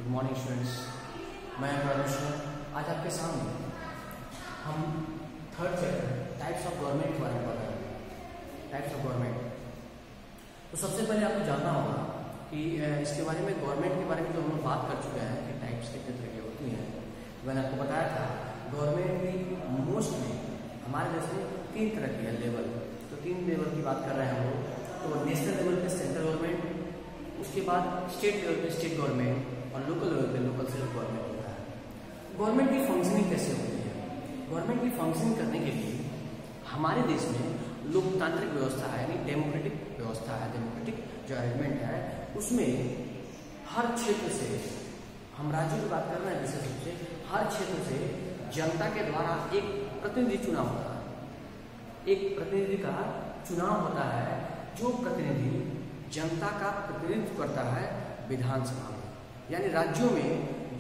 Good morning students, मैं अनुराग। आज आपके सामने हम third chapter types of government के बारे में पढ़ रहे हैं। Types of government. तो सबसे पहले आपको जानना होगा कि इसके बारे में गवर्नमेंट के बारे में जो हम लोग बात कर चुके हैं कि टाइप्स कितने तरह की होती हैं। मैंने आपको बताया था गवर्नमेंट की मोस्टली हमारे देश में 3 तरह की है लेवल। तो 3 लेवल की बात कर रहे हैं हम लोग। तो नेशनल लेवल पे सेंट्रल गवर्नमेंट, उसके बाद स्टेट लेवल पे स्टेट गवर्नमेंट और लोकल लेवल पे लोकल सेल्फ गवर्नमेंट होता है। गवर्नमेंट की फंक्शनिंग कैसे होती है? गवर्नमेंट की फंक्शनिंग करने के लिए हमारे देश में लोकतांत्रिक व्यवस्था है, यानी डेमोक्रेटिक व्यवस्था है। डेमोक्रेटिक जो अरेंजमेंट है उसमें हर क्षेत्र से, हम राज्यों की बात कर रहे हैं विशेष रूप से, हर क्षेत्र से जनता के द्वारा एक प्रतिनिधि चुनाव होता है। एक प्रतिनिधि का चुनाव होता है जो प्रतिनिधि जनता का प्रतिनिधित्व करता है विधानसभा में। यानी राज्यों में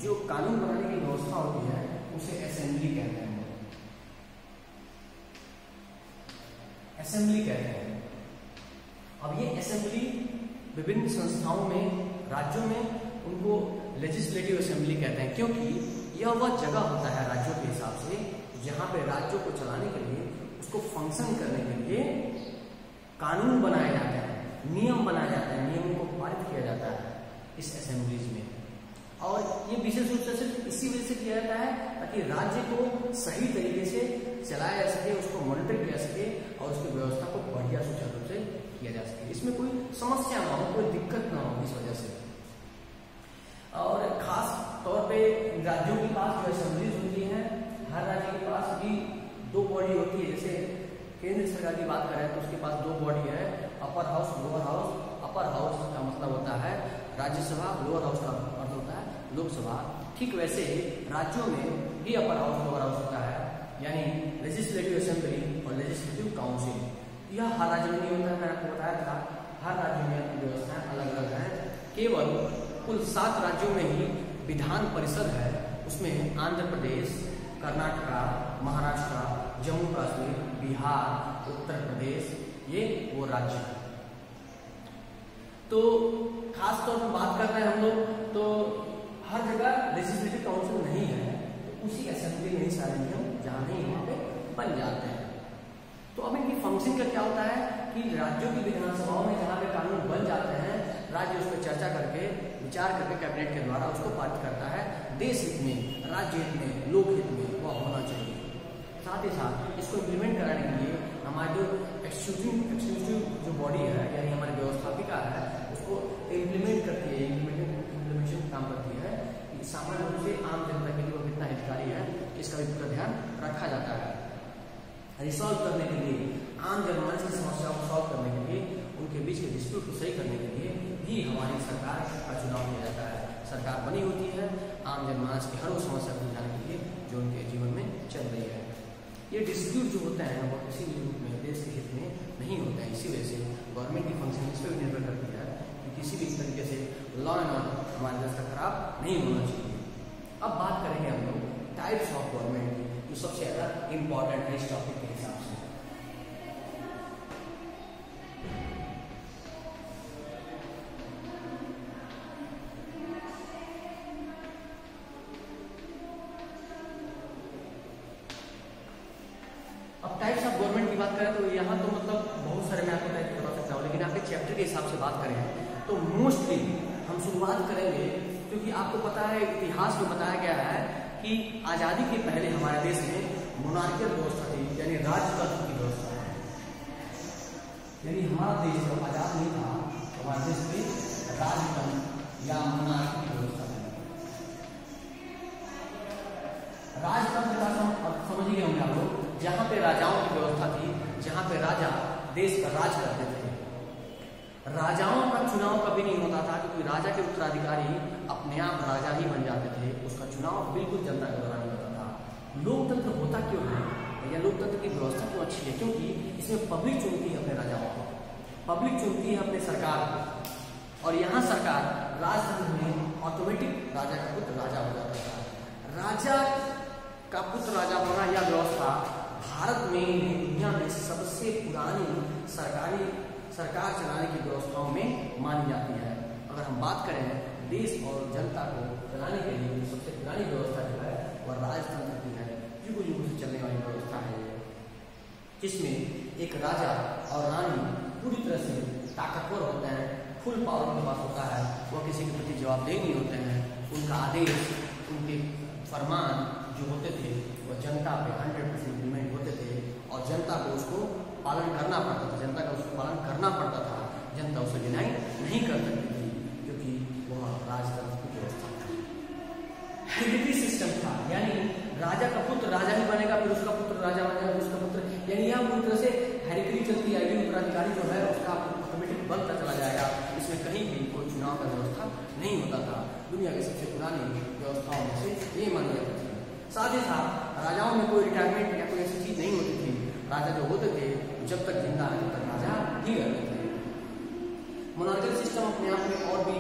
जो कानून बनाने की व्यवस्था होती है उसे असेंबली कहते हैं। असेंबली कहते हैं। अब ये असेंबली विभिन्न संस्थाओं में, राज्यों में उनको लेजिस्लेटिव असेंबली कहते हैं, क्योंकि यह वह जगह होता है राज्यों के हिसाब से जहां पे राज्यों को चलाने के लिए, उसको फंक्शन करने के लिए कानून बनाए जाते हैं, नियम बनाए जाते हैं, नियमों को पारित किया जाता है इस असेंबलीज में। और ये विशेष रूप से सिर्फ इसी वजह से किया जाता है ताकि राज्य को सही तरीके से चलाया जा सके, उसको मॉनिटर किया जा सके और उसकी व्यवस्था को बढ़िया सुचारू रूप से किया जा सके, इसमें कोई समस्या ना हो, कोई दिक्कत ना हो इस वजह से। और खास तौर पे राज्यों के पास जो असेंबलीज होती है, हर राज्य के पास भी 2 बॉडी होती है। जैसे केंद्र सरकार की बात करें तो उसके पास 2 बॉडी है, upper house, lower house. Upper house का मतलब होता है राज्यसभा, लोअर हाउस का अर्थ होता है लोकसभा। ठीक वैसे ही राज्यों में भी अपर हाउस, लोअर हाउस होता है, यानी लेजिस्लेटिव असेंबली और लेजिस्लेटिव काउंसिल। यह हर राज्य में नहीं होता है, मैंने आपको बताया था। हर राज्य में व्यवस्थाएं अलग अलग हैं। केवल कुल 7 राज्यों में ही विधान परिषद है। उसमें आंध्र प्रदेश, कर्नाटका, महाराष्ट्र, जम्मू कश्मीर, बिहार, उत्तर प्रदेश, ये वो राज्य है। तो खास तौर पर बात कर रहे हैं हम लोग, तो हर जगह लेजिस्लेटिव काउंसिल नहीं है, तो उसी असेंबली में ही सारे नियम जहां नहीं वहां पे बन जाते हैं। तो अब इनकी फंक्शन का क्या होता है कि राज्यों की विधानसभाओं में जहां पे कानून बन जाते हैं, राज्य उस पर चर्चा करके, विचार करके कैबिनेट के द्वारा उसको पारित करता है। देश हित में, राज्य हित में, लोक हित में वह होना चाहिए। साथ ही साथ इसको इम्प्लीमेंट कराने के लिए हमारी जो एक्सिक्यूटिव जो बॉडी है, यानी हमारी व्यवस्थापिका है, उसको इम्प्लीमेंट करती है, इम्प्लीमेंटेशन काम करती है। सामान्य रूप से आम जनता के लिए वो कितना हितकारी है, इसका भी पूरा ध्यान रखा जाता है। रिसॉल्व करने के लिए, आम जनमानस की समस्याओं को सॉल्व करने के लिए, उनके बीच के डिस्प्यूट को सही करने के लिए ही हमारी सरकार का चुनाव किया जाता है। सरकार बनी होती है आम जनमानस की हर वो समस्या को सुलझाने के लिए जो उनके जीवन में चल रही है। ये डिस्प्यूट जो होते हैं वो किसी भी रूप में देश के हित में नहीं होते हैं। इसी वजह से गवर्नमेंट की फंक्शन इस पर निर्भर करती है कि किसी भी तरीके से लॉ एंड ऑर्डर हमारे देश का खराब नहीं होना चाहिए। अब बात करेंगे हम लोग टाइप्स ऑफ गवर्नमेंट की, जो सबसे ज्यादा इंपॉर्टेंट है इस टॉपिक के हिसाब से। अब टाइप्स ऑफ गवर्नमेंट की बात करें तो यहाँ तो मतलब बहुत सारे मैं आपको टाइप बता सकता हूँ, लेकिन आपके चैप्टर के हिसाब से बात करें तो मोस्टली हम शुरुआत करेंगे, क्योंकि आपको पता है इतिहास में बताया गया है कि आजादी के पहले हमारे देश में मोनार्कियल व्यवस्था थी, यानी राजतंत्र की व्यवस्था। यानी हमारा देश जब आजाद नहीं था तो हमारे देश में राजतंत्र या मोनार्की की व्यवस्था थी। राजतंत्र का समझिए हम लोग, जहां पे राजाओं की व्यवस्था थी, जहां पे राजा देश का राज करते थे। राजाओं का चुनाव कभी नहीं होता था, क्योंकि राजा के उत्तराधिकारी अपने आप राजा ही बन जाते थे। उसका चुनाव बिल्कुल जनता के द्वारा नहीं होता था। लोकतंत्र होता क्यों है, या लोकतंत्र की व्यवस्था क्यों अच्छी है? क्योंकि इसमें पब्लिक चुनती है अपने राजाओं को, पब्लिक चुनती है अपने सरकार को। और यहाँ सरकार राजतंत्र में ऑटोमेटिक राजा का पुत्र राजा हो जाता था। राजा का पुत्र राजा होना यह व्यवस्था भारत में, दुनिया में सबसे पुरानी सरकार चलाने की व्यवस्थाओं में मानी जाती है। अगर हम बात करें देश और जनता को चलाने के लिए सबसे पुरानी व्यवस्था जो है वह राजतंत्र की है, युग युग से चलने वाली व्यवस्था है, जिसमें एक राजा और रानी पूरी तरह से ताकतवर होते हैं, फुल पावर उनके पास होता है, वह किसी के प्रति जवाबदेह नहीं होते हैं। उनका आदेश, उनके फरमान जो होते थे वह जनता पे 100% इम्प्लीमेंट होते थे और जनता को उसको पालन करना पड़ता था, जनता का उसको पालन करना पड़ता था, जनता उसे डिनाई नहीं कर सकती थी, क्योंकि वह राजतंत्र की व्यवस्था थी। हेरिडिटरी सिस्टम था, यानी राजा का पुत्र राजा ही बनेगा, फिर उसका पुत्र राजा बनेगा, फिर उसका पुत्र, यानी यह पूरी तरह से हेरिडिटरी चलती आएगी। उत्तराधिकारी जो है उसका ऑटोमेटिक बनता चला जाएगा, इसमें कहीं भी कोई चुनाव का व्यवस्था नहीं होता था। दुनिया की सबसे पुरानी व्यवस्थाओं में से ये मानी जाती थी। साथ ही साथ राजाओं में कोई रिटायरमेंट या कोई ऐसी चीज नहीं होती थी। राजा जो होते थे जब तक जिंदा है तब तक राजा ही रहते थे। मोनार्कियल सिस्टम अपने आप में और भी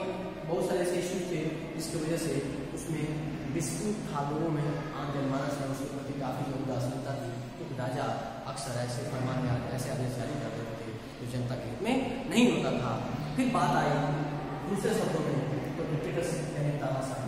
बहुत सारे ऐसे इश्यूज थे जिसकी वजह से उसमें डिस्प्यूट था लोगों में, आम जनमानस में उसके प्रति काफी उदासीनता थी, क्योंकि राजा अक्सर ऐसे फरमान ऐसे आदेश जारी कर देते थे जो जनता के हित में नहीं होता था। फिर बात आई दूसरे शब्दों में तो डिक्टेटरशिप यानी तानाशाही।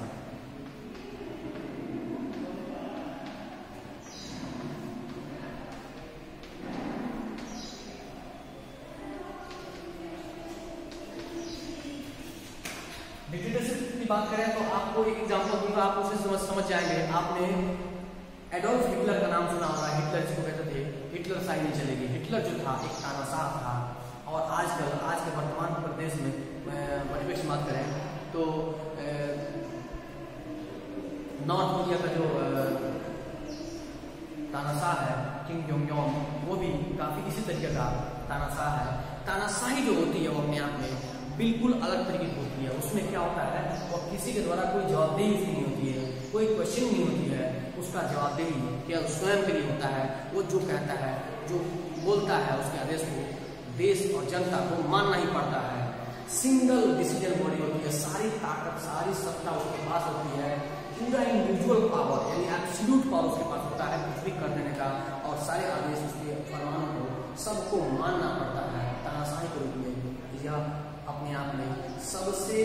डिक्टेटरशिप की बात करें तो आपको एक एग्जांपल दूंगा, आप उसे समझ जाएंगे। आपने एडोल्फ हिटलर का नाम सुना होगा, हिटलर जिसको कहते थे हिटलर शाही नहीं चलेगी। हिटलर जो था एक तानाशाह था, और आज के वर्तमान प्रदेश में परिवेश बात करें तो नॉर्थ कोरिया का जो तानाशाह है किम जोंग यून, वो भी काफी इसी तरीके का तानाशाह है। तानाशाही जो होती है वो अपने आप में बिल्कुल अलग तरीके की होती है। उसमें क्या होता है, वो किसी के द्वारा कोई जवाबदेही उसकी नहीं होती है, कोई क्वेश्चन नहीं होती है, उसका जवाबदेही केवल स्वयं के लिए होता है। वो जो कहता है, जो बोलता है, उसके आदेश को देश और जनता को मानना ही पड़ता है। सिंगल डिसीजन बॉडी होती है, सारी ताकत सारी सत्ता उसके पास होती है, पूरा इंडिविजुअल पावर यानी एब्सोल्यूट पावर उसके पास होता है कुछ भी कर देने का, और सारे आदेश उसके फरमानों को सबको मानना पड़ता है। तानाशाही के रूप में यह अपने आप में सबसे,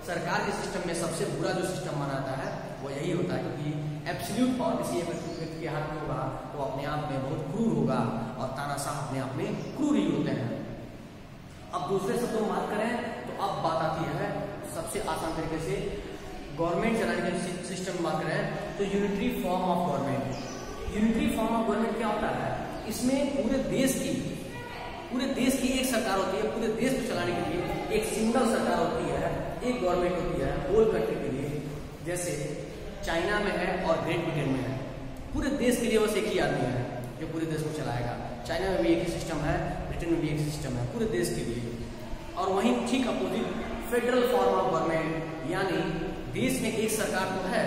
सरकार के सिस्टम में सबसे बुरा जो सिस्टम बनाता है वो यही होता है, क्योंकि एब्सोल्यूट पावर किसी एक व्यक्ति के हाथ में होगा तो अपने आप में बहुत क्रूर होगा, और तानाशाह अपने आप में क्रूर ही होते हैं। अब दूसरे शब्दों में बात करें तो अब बात आती है सबसे आसान तरीके से गवर्नमेंट चलाने के सिस्टम में बात करें तो unitary form of government. Unitary form of government क्या होता है, इसमें पूरे देश की एक सरकार होती है, पूरे देश को चलाने के लिए एक सिंगल सरकार होती है, एक गवर्नमेंट होती है होल कंट्री के लिए। जैसे चाइना में है और ग्रेट ब्रिटेन में है, पूरे देश के लिए बस एक ही आदमी है जो पूरे देश को चलाएगा। चाइना में भी एक ही सिस्टम है, ब्रिटेन में भी एक सिस्टम है पूरे देश के लिए। और वहीं ठीक opposite federal form of government, यानी देश में एक सरकार तो है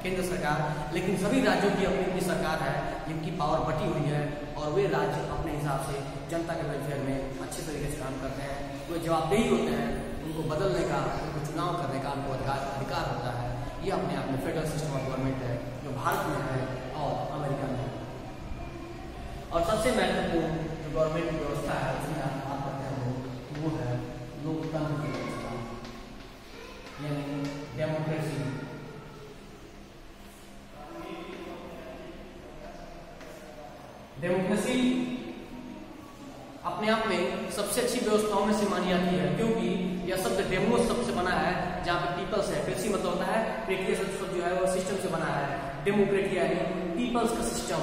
केंद्र सरकार, लेकिन सभी राज्यों की अपनी अपनी सरकार है जिनकी पावर बटी हुई है, और वे राज्य अपने हिसाब से जनता के वेलफेयर में अच्छे तरीके से काम करते हैं। वे जवाबदेही होते हैं, उनको बदलने का, उनको चुनाव करने का उनको अधिकार होता है। ये अपने आप में फेडरल सिस्टम ऑफ गवर्नमेंट है जो भारत में है और अमेरिका में है। और सबसे महत्वपूर्ण जो गवर्नमेंट की व्यवस्था है उसमें आप बात करते हैं वो है लोकतंत्र की व्यवस्था, यानी डेमोक्रेसी। डेमोक्रेसी अपने आप में सबसे अच्छी व्यवस्थाओं में से मानी जाती है, क्योंकि यह शब्द डेमो शब्द से बना है जहाँ पे पीपल्स है। कृषि मतलब होता है प्रक्रिया शब्द जो है वो सिस्टम से बना है। डेमोक्रेट यानी पीपल्स का सिस्टम,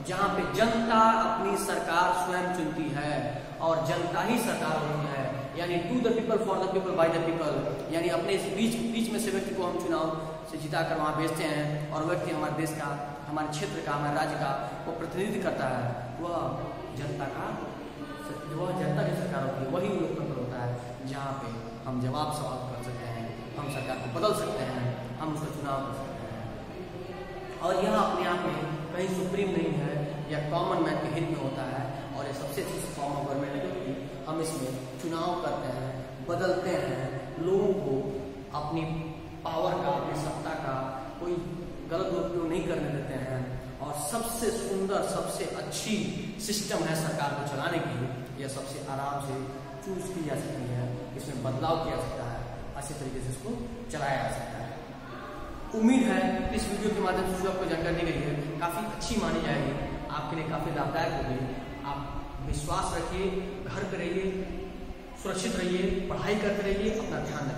जहाँ पे जनता अपनी सरकार स्वयं चुनती है और जनता ही सरकार होती है, यानी to the people for the people by the people, यानी अपने बीच में से व्यक्ति को हम चुनाव से जिता कर वहाँ भेजते हैं, और व्यक्ति हमारे देश का, हमारे क्षेत्र का, हमारे राज्य का वो प्रतिनिधित्व करता है। वह जनता की सरकार होती है, वही लोकतंत्र होता है जहाँ पे हम जवाब सवाल कर सकते हैं, हम सरकार को बदल सकते हैं, हम उसका चुनाव कर सकते हैं। और यह अपने आप में कहीं सुप्रीम नहीं है, यह कॉमन मैन के हित में होता है, और ये सबसे अच्छी फॉर्म ऑफ गवर्नमेंट है क्योंकि हम इसमें चुनाव करते हैं, बदलते हैं, लोगों को अपनी पावर का, अपनी सत्ता का कोई गलत उपयोग नहीं करने देते हैं, और सबसे सुंदर, सबसे अच्छी सिस्टम है सरकार को चलाने की। यह सबसे आराम से चूज की जा सकती है, इसमें बदलाव किया सकता है। अच्छे तरीके से इसको चलाया जा सकता है। उम्मीद है इस वीडियो के माध्यम से जो आपको जानकारी दी गई है काफ़ी अच्छी मानी जाएगी, आपके लिए काफ़ी लाभदायक होगी। आप विश्वास रखिए, घर पे रहिए, सुरक्षित रहिए, पढ़ाई करते रहिए, अपना ध्यान रखिए।